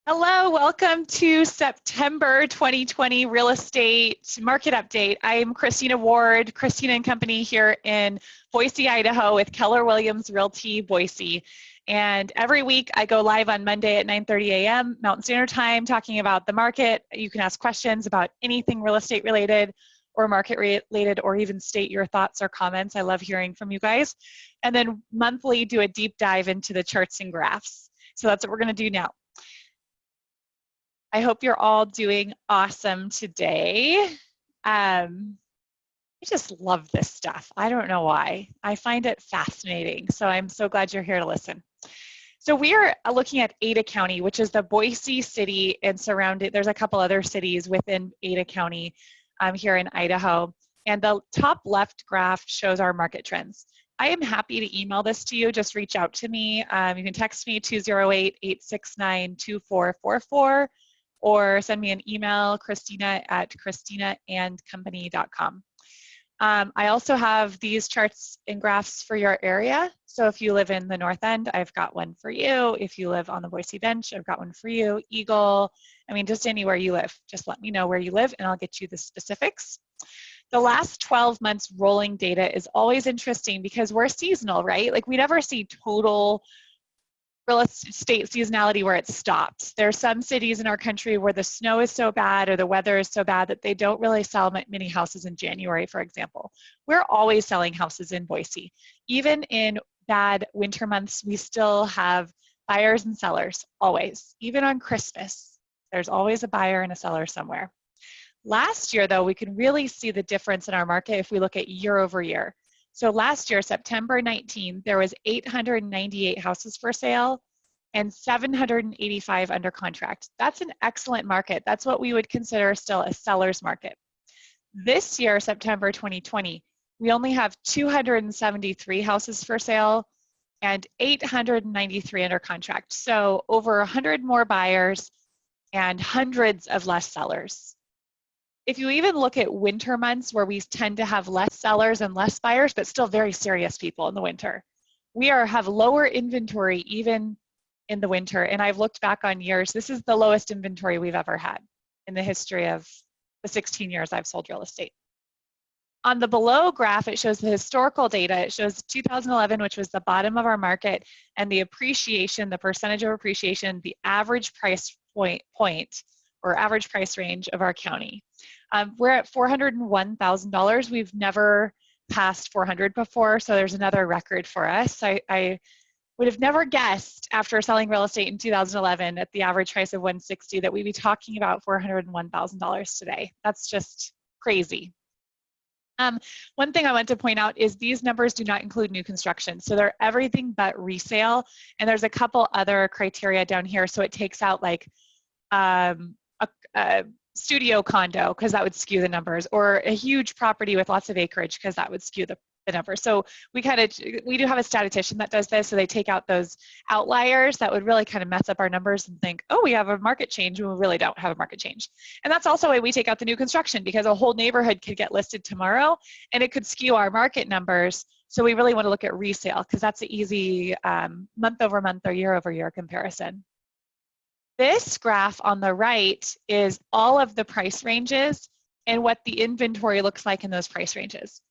Hello, welcome to September 2020 Real Estate Market Update. I am Christina Ward, Christina & Company here in Boise, Idaho with Keller Williams Realty Boise. And every week I go live on Monday at 9:30 a.m. Mountain Standard Time talking about the market. You can ask questions about anything real estate related or market related, or even state your thoughts or comments. I love hearing from you guys. And then monthly do a deep dive into the charts and graphs. So that's what we're going to do now. I hope you're all doing awesome today. I just love this stuff. I don't know why. I find it fascinating. So I'm so glad you're here to listen. So we are looking at Ada County, which is the Boise city and surrounded. There's a couple other cities within Ada County here in Idaho. And the top left graph shows our market trends. I am happy to email this to you. Just reach out to me. You can text me 208-869-2444. Or send me an email, christina@christinaandcompany.com. I also have these charts and graphs for your area. So if you live in the North End, I've got one for you. If you live on the Boise Bench, I've got one for you. Eagle, I mean, just anywhere you live. Just let me know where you live and I'll get you the specifics. The last 12 months rolling data is always interesting because we're seasonal, right? Like we never see total real estate seasonality where it stops. There are some cities in our country where the snow is so bad or the weather is so bad that they don't really sell many houses in January, for example. We're always selling houses in Boise. Even in bad winter months, we still have buyers and sellers, always. Even on Christmas, there's always a buyer and a seller somewhere. Last year, though, we can really see the difference in our market if we look at year over year. So last year, September 19, there was 898 houses for sale and 785 under contract. That's an excellent market. That's what we would consider still a seller's market. This year, September 2020, we only have 273 houses for sale and 893 under contract. So over 100 more buyers and hundreds of less sellers. If you even look at winter months where we tend to have less sellers and less buyers, but still very serious people in the winter, we have lower inventory even in the winter. And I've looked back on years, this is the lowest inventory we've ever had in the history of the 16 years I've sold real estate. On the below graph, it shows the historical data. It shows 2011, which was the bottom of our market, and the appreciation, the percentage of appreciation, the average price point or average price range of our county. We're at $401,000. We've never passed 400 before, so there's another record for us. I would have never guessed after selling real estate in 2011 at the average price of 160 that we'd be talking about $401,000 today. That's just crazy. One thing I want to point out is these numbers do not include new construction. So they're everything but resale. And there's a couple other criteria down here. So it takes out like a studio condo, because that would skew the numbers, or a huge property with lots of acreage, because that would skew the numbers. So we do have a statistician that does this, so they take out those outliers that would really kind of mess up our numbers and think, oh, we have a market change, when we really don't have a market change. And that's also why we take out the new construction, because a whole neighborhood could get listed tomorrow and it could skew our market numbers. So we really want to look at resale, because that's an easy month over month or year over year comparison. This graph on the right is all of the price ranges and what the inventory looks like in those price ranges.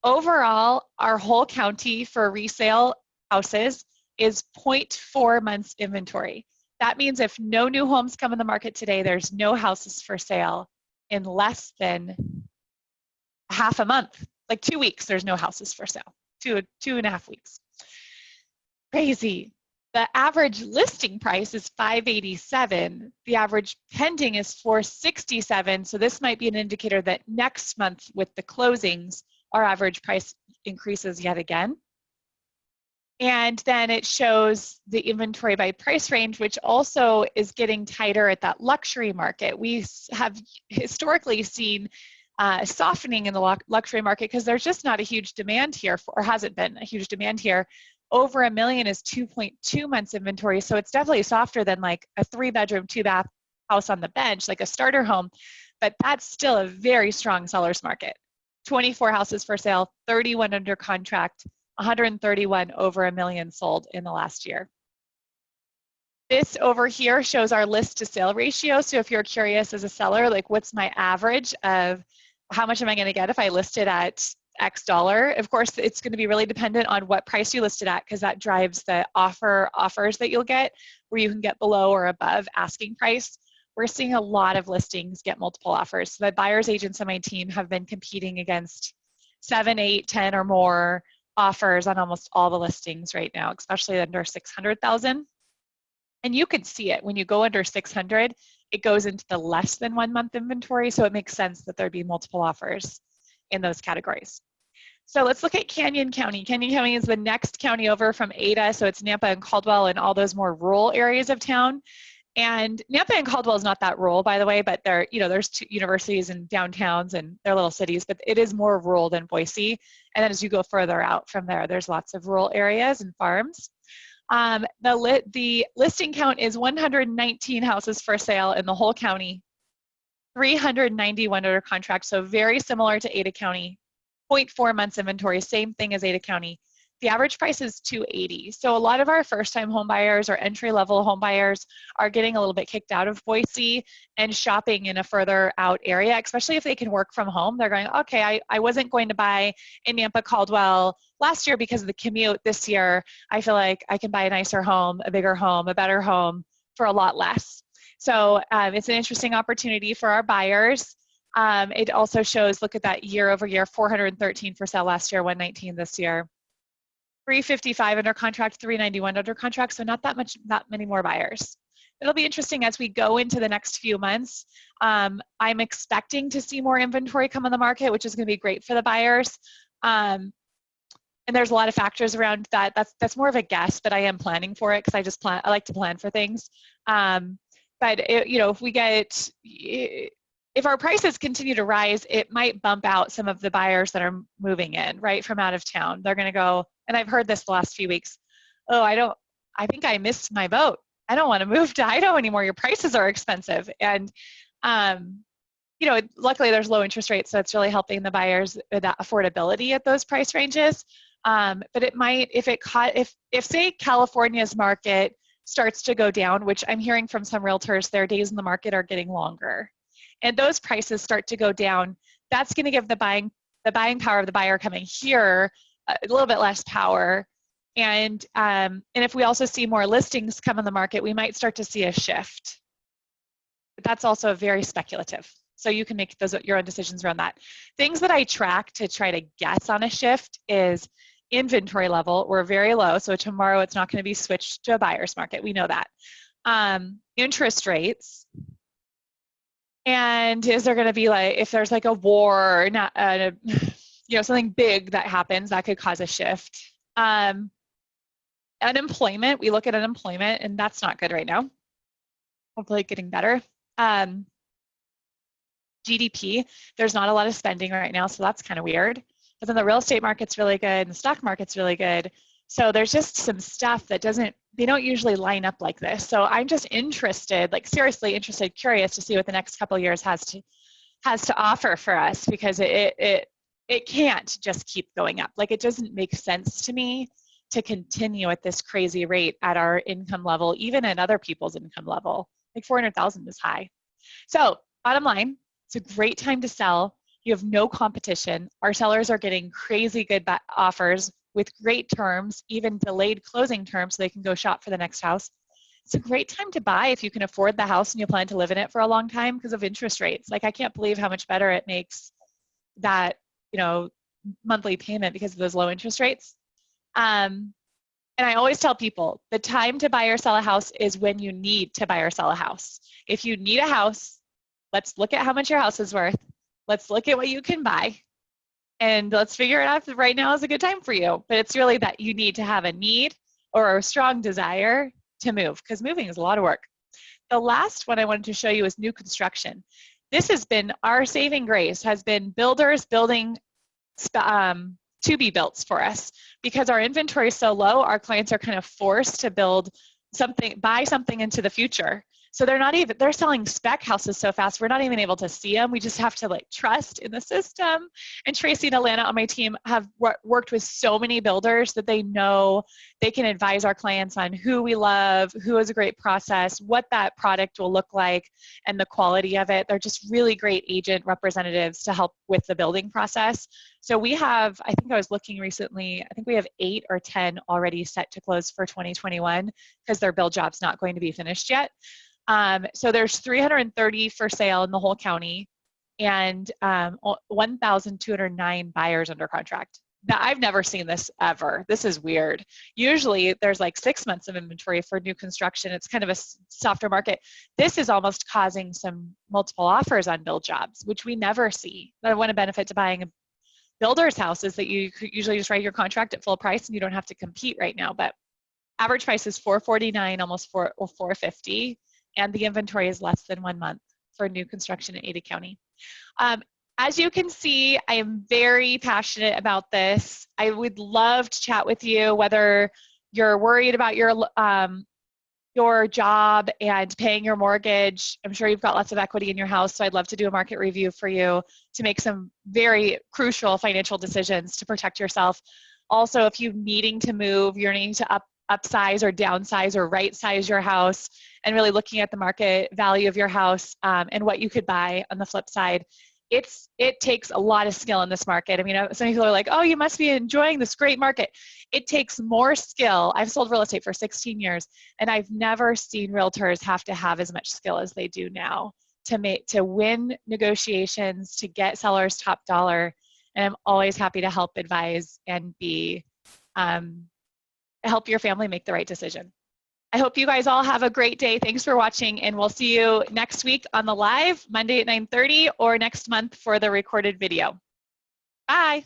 Overall, our whole county for resale houses is 0.4 months inventory. That means if no new homes come in the market today, there's no houses for sale in less than half a month. Like 2 weeks, there's no houses for sale. Two and a half weeks. Crazy. The average listing price is $587. The average pending is $467. So this might be an indicator that next month with the closings, our average price increases yet again. And then it shows the inventory by price range, which also is getting tighter at that luxury market. We have historically seen softening in the luxury market because there's just not a huge demand here, or hasn't been a huge demand here. Over $1 million is 2.2 months inventory. So it's definitely softer than like a 3-bedroom, 2-bath house on the bench, like a starter home, but that's still a very strong seller's market. 24 houses for sale, 31 under contract, 131 over $1 million sold in the last year. This over here shows our list to sale ratio. So if you're curious as a seller, like what's my average of how much am I going to get if I list it at X dollar? Of course, it's going to be really dependent on what price you list it at, because that drives the offers that you'll get, where you can get below or above asking price. We're seeing a lot of listings get multiple offers. So the buyer's agents on my team have been competing against 7, 8, 10 or more offers on almost all the listings right now, especially under 600,000. And you can see it when you go under 600, it goes into the less than 1 month inventory. So it makes sense that there'd be multiple offers in those categories. So let's look at Canyon County. Canyon County is the next county over from Ada. So it's Nampa and Caldwell and all those more rural areas of town. And Nampa and Caldwell is not that rural, by the way, but there, there's 2 universities and downtowns and they're little cities, but it is more rural than Boise. And then as you go further out from there, there's lots of rural areas and farms. The listing count is 119 houses for sale in the whole county, 391 under contract, so very similar to Ada County. 0.4 months inventory, same thing as Ada County. The average price is $280. So a lot of our first-time home buyers or entry-level home buyers are getting a little bit kicked out of Boise and shopping in a further out area, especially if they can work from home. They're going, okay, I wasn't going to buy in Nampa Caldwell last year because of the commute. This year, I feel like I can buy a nicer home, a bigger home, a better home for a lot less. So it's an interesting opportunity for our buyers. It also shows, look at that year over year, 413 for sale last year, 119 this year. 355 under contract, 391 under contract, so not many more buyers. It'll be interesting as we go into the next few months. I'm expecting to see more inventory come on the market, which is going to be great for the buyers. And there's a lot of factors around that. That's more of a guess, but I am planning for it because I like to plan for things. But if our prices continue to rise, it might bump out some of the buyers that are moving in, right, from out of town. They're going to go, and I've heard this the last few weeks, oh, I think I missed my boat. I don't want to move to Idaho anymore. Your prices are expensive. And, luckily there's low interest rates, so it's really helping the buyers with that affordability at those price ranges. But it might, if say California's market starts to go down, which I'm hearing from some realtors, their days in the market are getting longer, and those prices start to go down, that's going to give the buying power of the buyer coming here a little bit less power. And if we also see more listings come on the market, we might start to see a shift. But that's also very speculative. So you can make your own decisions around that. Things that I track to try to guess on a shift is inventory level. We're very low, so tomorrow it's not going to be switched to a buyer's market. We know that. Interest rates. And is there going to be if there's a war or not, something big that happens that could cause a shift. Unemployment, we look at unemployment and that's not good right now. Hopefully getting better. GDP, there's not a lot of spending right now, so that's kind of weird. But then the real estate market's really good and the stock market's really good. So there's just some stuff that they don't usually line up like this. So I'm just interested, seriously interested, curious to see what the next couple of years has to offer for us, because it can't just keep going up. It doesn't make sense to me to continue at this crazy rate at our income level, even at other people's income level. 400,000 is high. So bottom line, it's a great time to sell. You have no competition. Our sellers are getting crazy good offers with great terms, even delayed closing terms, so they can go shop for the next house. It's a great time to buy if you can afford the house and you plan to live in it for a long time because of interest rates. I can't believe how much better it makes that, monthly payment because of those low interest rates. And I always tell people the time to buy or sell a house is when you need to buy or sell a house. If you need a house, let's look at how much your house is worth. Let's look at what you can buy. And let's figure it out if right now is a good time for you. But it's really that you need to have a need or a strong desire to move, because moving is a lot of work. The last one I wanted to show you is new construction. This has been our saving grace, has been builders building to-be-builts for us. Because our inventory is so low, our clients are kind of forced to buy something into the future. So they're selling spec houses so fast, we're not even able to see them. We just have to like trust in the system. And Tracy and Alana on my team have worked with so many builders that they know they can advise our clients on who we love, who has a great process, what that product will look like, and the quality of it. They're just really great agent representatives to help with the building process. So we have, I think I was looking recently, I think we have 8 or 10 already set to close for 2021 because their build job's not going to be finished yet. So there's 330 for sale in the whole county and 1,209 buyers under contract. Now, I've never seen this ever. This is weird. Usually there's like 6 months of inventory for new construction. It's kind of a softer market. This is almost causing some multiple offers on build jobs, which we never see. The one benefit to buying a builder's house is that you could usually just write your contract at full price and you don't have to compete right now. But average price is $449, almost $450. And the inventory is less than 1 month for new construction in Ada County. As you can see, I am very passionate about this. I would love to chat with you, whether you're worried about your job and paying your mortgage. I'm sure you've got lots of equity in your house, so I'd love to do a market review for you to make some very crucial financial decisions to protect yourself. Also, if you're needing to move, you're needing to upsize or downsize or right size your house, and really looking at the market value of your house and what you could buy on the flip side. It takes a lot of skill in this market. I mean, some people are like, oh, you must be enjoying this great market. It takes more skill. I've sold real estate for 16 years, and I've never seen realtors have to have as much skill as they do now to win negotiations, to get sellers top dollar. And I'm always happy to help advise and help your family make the right decision. I hope you guys all have a great day. Thanks for watching, and we'll see you next week on the live, Monday at 9:30, or next month for the recorded video. Bye.